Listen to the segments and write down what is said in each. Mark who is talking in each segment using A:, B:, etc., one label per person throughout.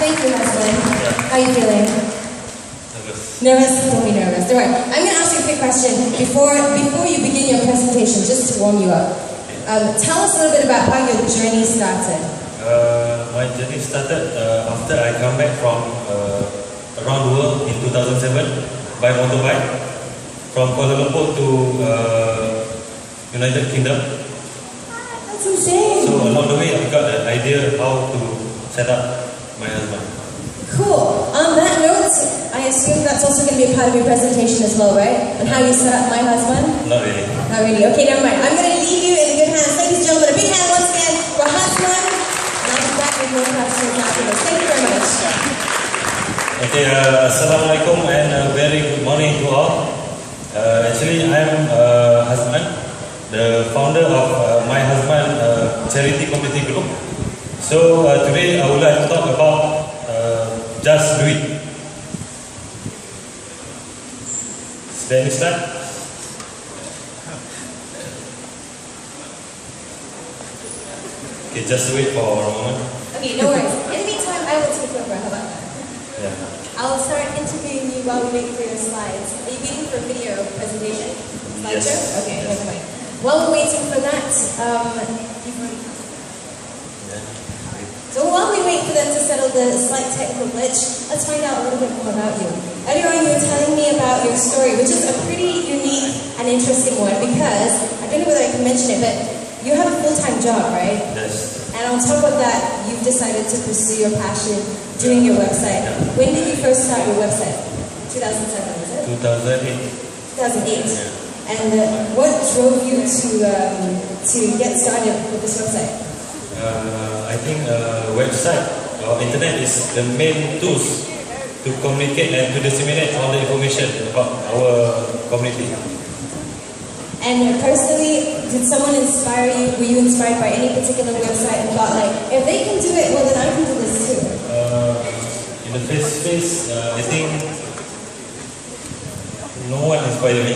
A: Thank you, Hazman. How are you feeling? Nervous? Don't be nervous. All right. I'm going to ask you a quick question before you begin your presentation, just to warm you up. Tell us a little bit about how your journey started.
B: My journey started after I come back from around the world in 2007 by motorbike from Kuala Lumpur to United Kingdom.
A: That's insane.
B: So along the way, I got the idea how to set up myHazman.
A: Cool. On that note, I assume that's also going to be a part of your presentation as well, right? And how you set up myHazman?
B: Not really.
A: Not really. Okay, never mind. I'm going to leave you in good hands. Ladies and gentlemen, a big hand once again for Hazman. And I'll be back with more questions after this. Thank you very much.
B: Okay, Assalamualaikum and a very good morning to all. Actually, I am Hazman, the founder of myHazman charity community group. So today I would like to talk about just do it. Is there any slide? Okay, just wait for a moment.
A: Okay, no worries. In the meantime, I will take over. How about that?
B: Yeah.
A: I'll start interviewing you while we wait for your slides. Are you waiting for a video presentation? Slideshow?
B: Yes.
A: Okay,
B: Yes.
A: never mind. While we're waiting for that, so while we wait for them to settle the slight technical glitch, let's find out a little bit more about you. Earlier on, you were telling me about your story, which is a pretty unique and interesting one because, I don't know whether I can mention it, but you have a full-time job, right?
B: Yes.
A: And on top of that, you've decided to pursue your passion doing your website. When did you first start your website? 2007, is it?
B: 2008.
A: 2008.
B: Yeah.
A: And what drove you to get started with this website?
B: I think website or internet is the main tools to communicate and to disseminate all the information about our community.
A: And personally, did someone inspire you? Were you inspired by any particular website and thought like, if they can do it, well then I can do this too?
B: In the first place, I think no one inspired me.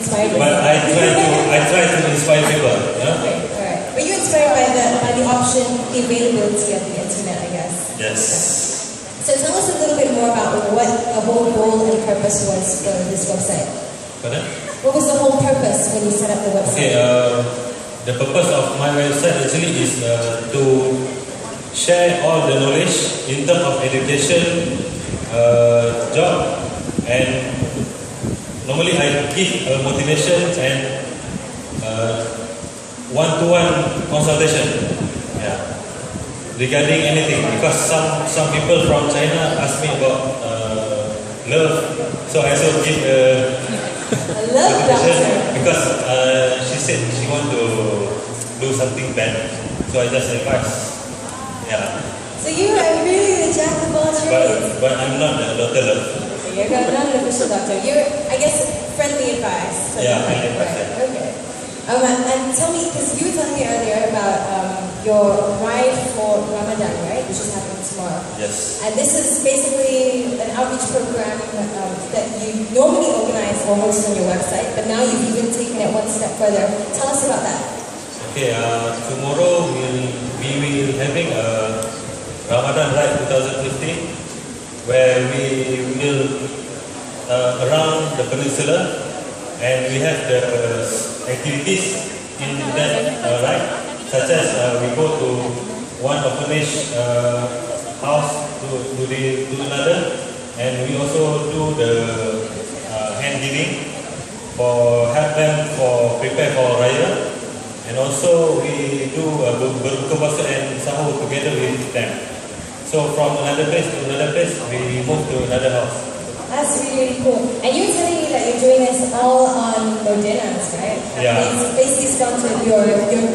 B: But I try to inspire people. Yeah?
A: Okay, alright. But you're inspired by the option, the availability of the internet, I guess.
B: Yes.
A: Okay. So tell us a little bit more about what the whole goal and purpose was for this website.
B: Pardon?
A: What was the whole purpose when you set up the website?
B: Okay, the purpose of my website actually is to share all the knowledge in terms of education, job, and normally I give motivation and one-to-one consultation, yeah, regarding anything. Because some people from China ask me about love, so I also give
A: love doctor.
B: because she said she want to do something bad, so I just advise. Yeah.
A: So you are really the jack of all trades.
B: But I'm not a doctor.
A: You're not an official doctor. You're, I guess, friendly advice.
B: Yeah, friendly advice.
A: Right. Okay. And tell me, because you were telling me earlier about your ride for Ramadan, right? Which is happening tomorrow.
B: Yes.
A: And this is basically an outreach program that you normally organize or host on your website, but now you've even taken it one step further. Tell us about that.
B: Okay, tomorrow we will having a Ramadan Ride 2015, where we will around the peninsula, and we have the activities in that ride, such as we go to one orphanage house to another, and we also do the hand giving for help them for prepare for Raya, and also we do berbuka puasa and sahur together with them. So from another place to another place, we move to another house.
A: That's really, really cool. And you're telling me that you're doing this all on Lodinas, right?
B: Yeah.
A: It's basically sponsored your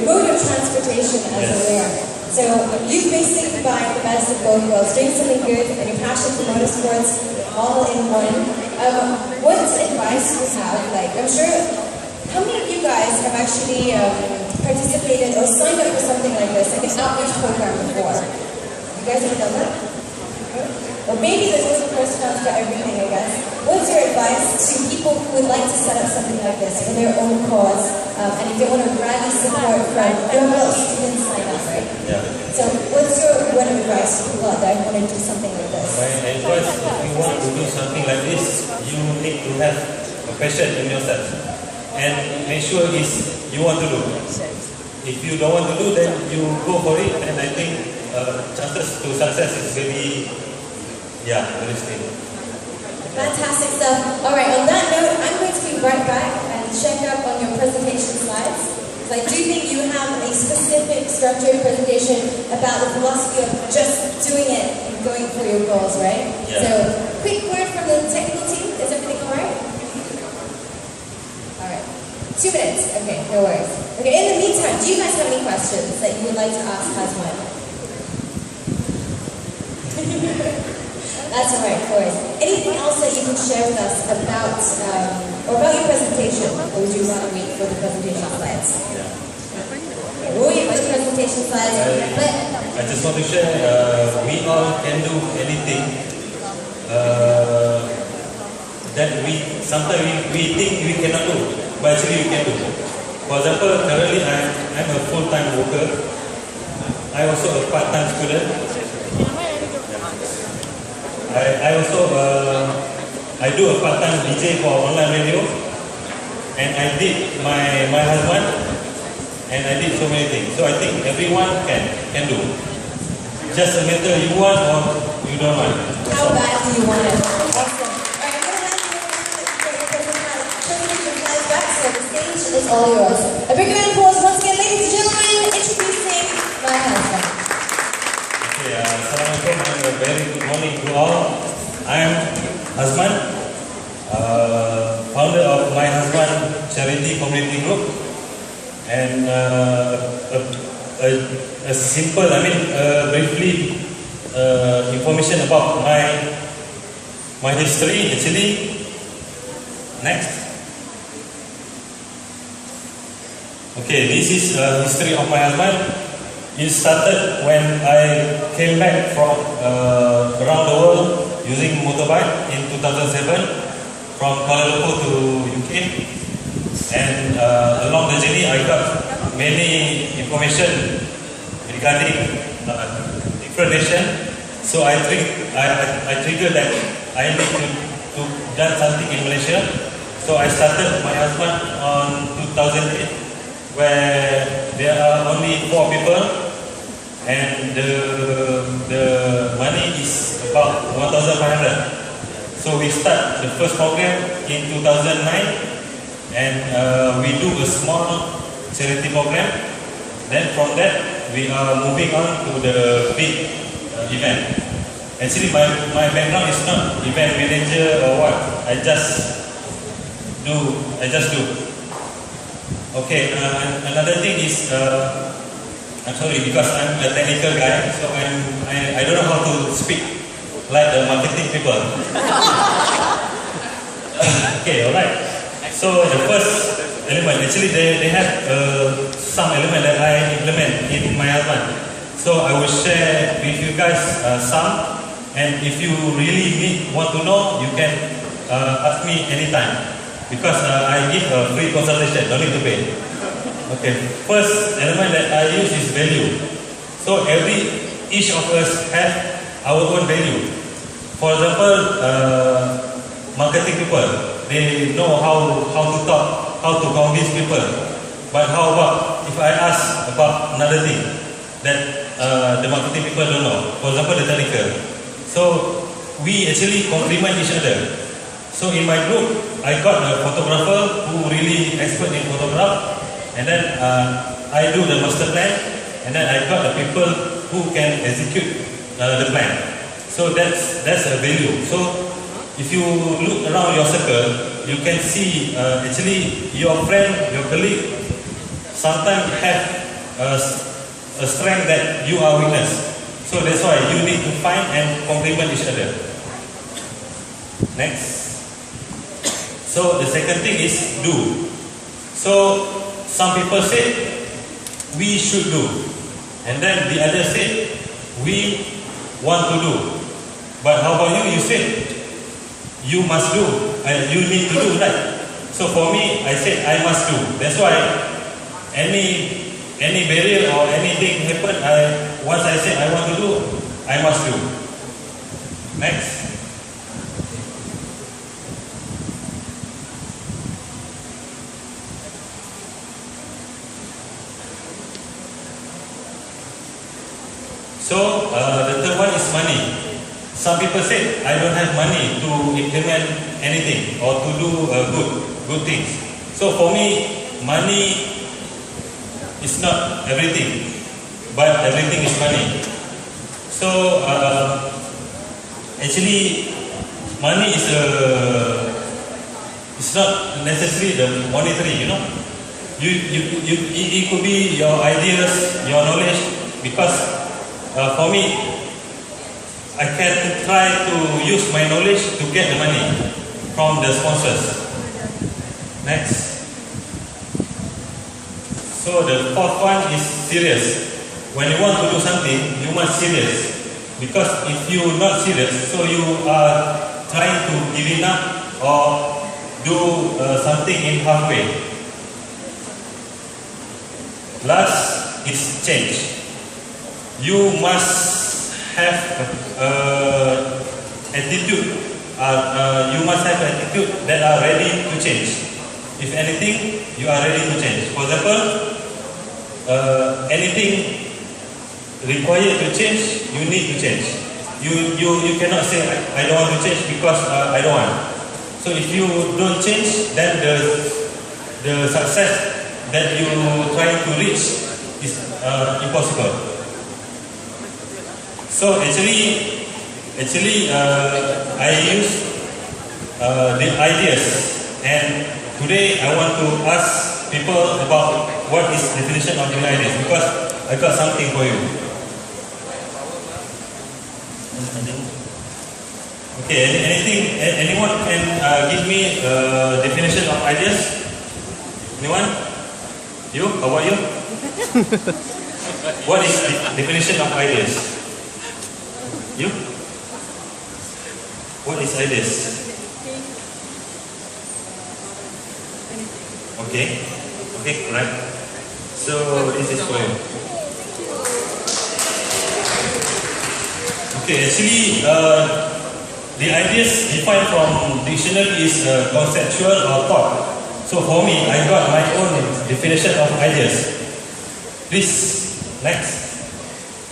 A: mode of transportation as
B: Yes.
A: a wear. So you basically combine the best of both worlds, doing something good and your passion for motorsports all in one. What advice do you have? Like, I'm sure, how many of you guys have actually participated or signed up for something like this, like an outreach program before? You guys have done that? Or maybe there's also first chance for everything, I guess. What's your advice to people who would like to set up something like this for their own cause? And if they want to rally support from, there are a lot of students sign up, right?
B: Yeah.
A: So what's your word of advice to people out there who want to do something like this?
B: My advice, if you want to do something like this, you need to have a passion in yourself. And make sure you want to do. If you don't want to do, then you go for it, and I think chances to success is very slim.
A: Fantastic stuff. All right, on that note, I'm going to be right back and check up on your presentation slides. So I do think you have a specific structured presentation about the philosophy of just doing it and going for your goals, right?
B: Yeah.
A: So, quick word from the technical team. Is everything all right? All right. 2 minutes. Okay, no worries. Okay, in the meantime, do you guys have any questions that you would like to ask Hazman? That's all right, of course. Anything else that you can share with us about your presentation, or would you want to wait for the presentation slides?
B: Yeah.
A: Okay, we'll wait for the presentation slides.
B: I just want to share, we all can do anything that sometimes we think we cannot do, but actually we can do. For example, currently I'm a full-time worker. I'm also a part-time student. I also I do a part-time DJ for online radio, and I did myHazman, and I did so many things. So I think everyone can do. Just a matter you want or you don't want.
A: How bad do you want it? Awesome. All right, I'm going to have you back, so the stage is all yours. A big round of applause once again, ladies and gentlemen, introducing myHazman.
B: Assalamualaikum and a very good morning to all. I'm Hazman, founder of myHazman Charity Community Group, and a simple, briefly information about my history. Actually, next. Okay, this is history of myHazman. It started when I came back from around the world using motorbike in 2007 from Kuala Lumpur to UK, and along the journey I got many information regarding different nation. So I triggered that I need to do something in Malaysia. So I started myHazman on 2008, where there are only 4 people, and the money is about 1,500. So we start the first program in 2009, and we do a small charity program. Then from that we are moving on to the big event. Actually, my background is not event manager or what. I just do. Okay, another thing is, I'm sorry because I'm a technical guy, so I don't know how to speak like the marketing people. Okay, alright. So the first element, actually they have some element that I implement in myHazman. So I will share with you guys some, and if you really want to know, you can ask me anytime. Because I give a free consultation, don't need to pay. Okay, first element that I use is value. So each of us have our own value. For example, marketing people, they know how to talk, how to convince people. But how about if I ask about another thing that the marketing people don't know? For example, the technical. So we actually complement each other. So in my group, I got a photographer who really expert in photograph, and then I do the master plan, and then I got the people who can execute the plan. So that's a value. So if you look around your circle, you can see actually your friend, your colleague, sometimes have a strength that you are weakness. So that's why you need to find and complement each other. Next. So the second thing is do. So some people say we should do, and then the other say we want to do. But how about you? You say you must do, and you need to do, right? So for me, I said I must do. That's why any any barrier or anything happen, once I say I want to do, I must do. Next. So the third one is money. Some people say I don't have money to implement anything or to do good things. So for me, money is not everything, but everything is money. So actually, money is it's not necessarily the monetary. You know, it could be your ideas, your knowledge. Because for me, I can try to use my knowledge to get the money from the sponsors. Next. So the fourth one is serious. When you want to do something, you must serious. Because if you are not serious, so you are trying to give it up or do something in halfway. Last is change. You must have attitude. You must have attitude that are ready to change. If anything, you are ready to change. For example, anything required to change, you need to change. You cannot say I don't want to change because I don't want. So if you don't change, then the success that you trying to reach is impossible. So actually, I use the ideas, and today I want to ask people about what is definition of the ideas, because I got something for you. Okay, anyone can give me definition of ideas? Anyone? You? How about you? What is the definition of ideas? You? What is ideas? Okay, correct. So this is for you. Okay, actually, the ideas defined from dictionary is conceptual or thought. So for me, I got my own definition of ideas. Please, next.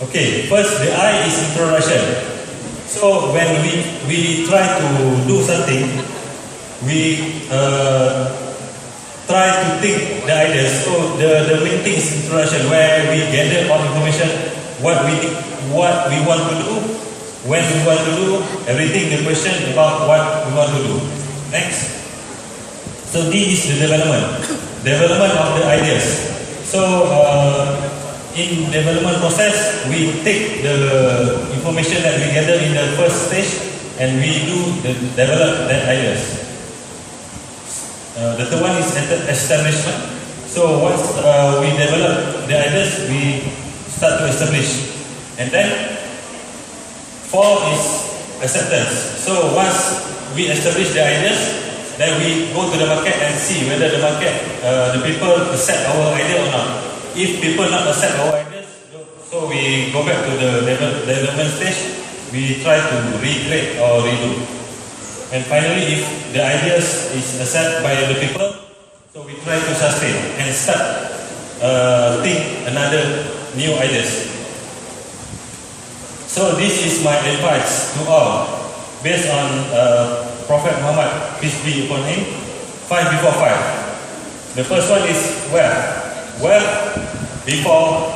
B: Okay, first the I is introduction. So when we try to do something, we try to think the ideas. So the main thing is introduction, where we gather all information, what we want to do, when we want to do, everything, the question about what we want to do. Next. So this is the development of the ideas. So in development process, we take the information that we gather in the first stage and we develop the ideas. The third one is establishment. So once we develop the ideas, we start to establish. And then four is acceptance. So once we establish the ideas, then we go to the market and see whether the market, the people accept our idea or not. If people not accept our ideas, so we go back to the development stage. We try to recreate or redo. And finally, if the ideas is accepted by the people, so we try to sustain and start think another new ideas. So this is my advice to all, based on Prophet Muhammad, peace be upon him, 5 before 5. The first one is wealth. Wealth before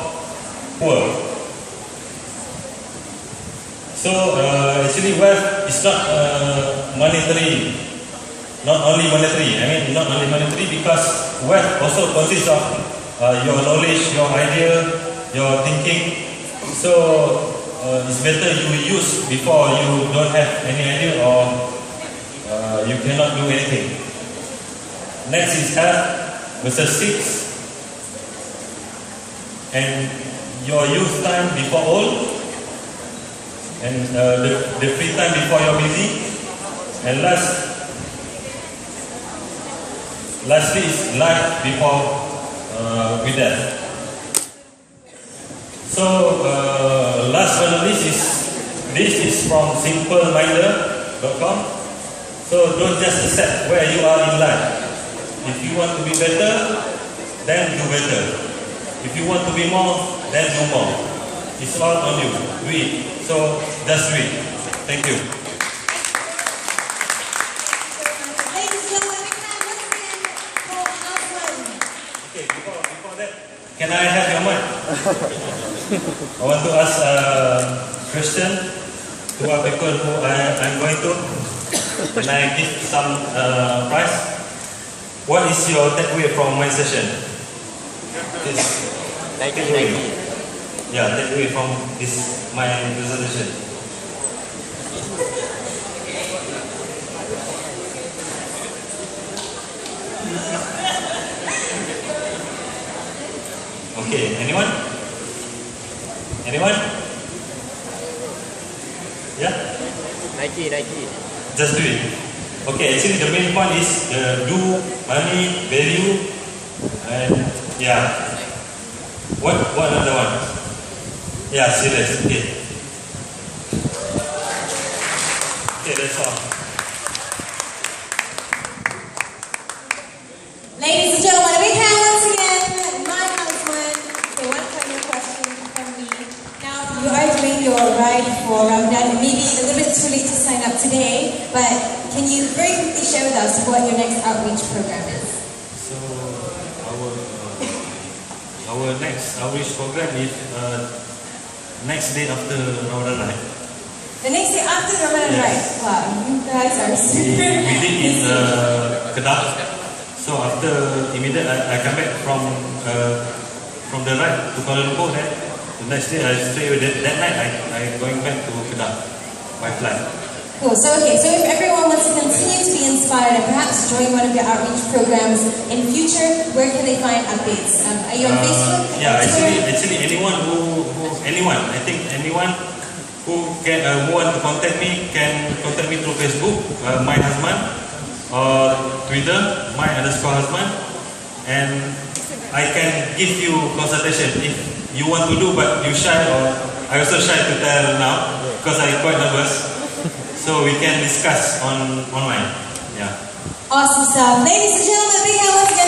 B: poor. So actually wealth is not monetary, not only monetary. Not only monetary, because wealth also consists of your knowledge, your idea, your thinking. So it's better you use before you don't have any idea or you cannot do anything. Next is health versus 6. And your youth time before old, and the free time before you're busy, and lastly is life before with death. So last but not least this is from simpleminder.com. So don't just accept where you are in life. If you want to be better, then do better. If you want to be more, then do more. It's all on you. Do it. So just do it. Thank you.
A: Ladies and gentlemen, big hand once again for Hazman.
B: Okay, before that, can I have your mic? I want to ask a question to our people who I'm going to. Can I give some prize? What is your takeaway from my session? Takeaway. Yeah, takeaway from this my presentation. Okay, anyone? Anyone? Yeah?
C: Nike.
B: Just do it. Okay, actually the main point is do, money, value, and yeah. What another one? Yeah, serious. Okay. Okay, that's all.
A: Ladies and gentlemen, a big hand once again, myHazman. Okay, one final question from me. Now, you are doing your ride for Ramadan. It may be a little bit too late to sign up today, but can you very quickly share with us what your next outreach program is?
B: So our next outreach program is next day after Ramadan night.
A: The next day after Ramadan,
B: Yes.
A: right? Wow, you guys are super
B: We did in
A: busy.
B: Kedah. So after immediate I come back from the ride to Kuala Lumpur. Then the next day I straight away that night I going back to Kedah by flight.
A: Cool. So if everyone wants to continue to be inspired and perhaps join one of your outreach programs in future, where can they find updates? Are you on Facebook?
B: Yeah,
A: Twitter?
B: actually anyone I think anyone who can who want to contact me can contact me through Facebook, myHazman, or Twitter, my_Hazman, and I can give you consultation if you want to do, but you shy, or I also shy to tell now because I'm quite nervous. So we can discuss online. Yeah.
A: Awesome stuff. Ladies and gentlemen, big hand once again.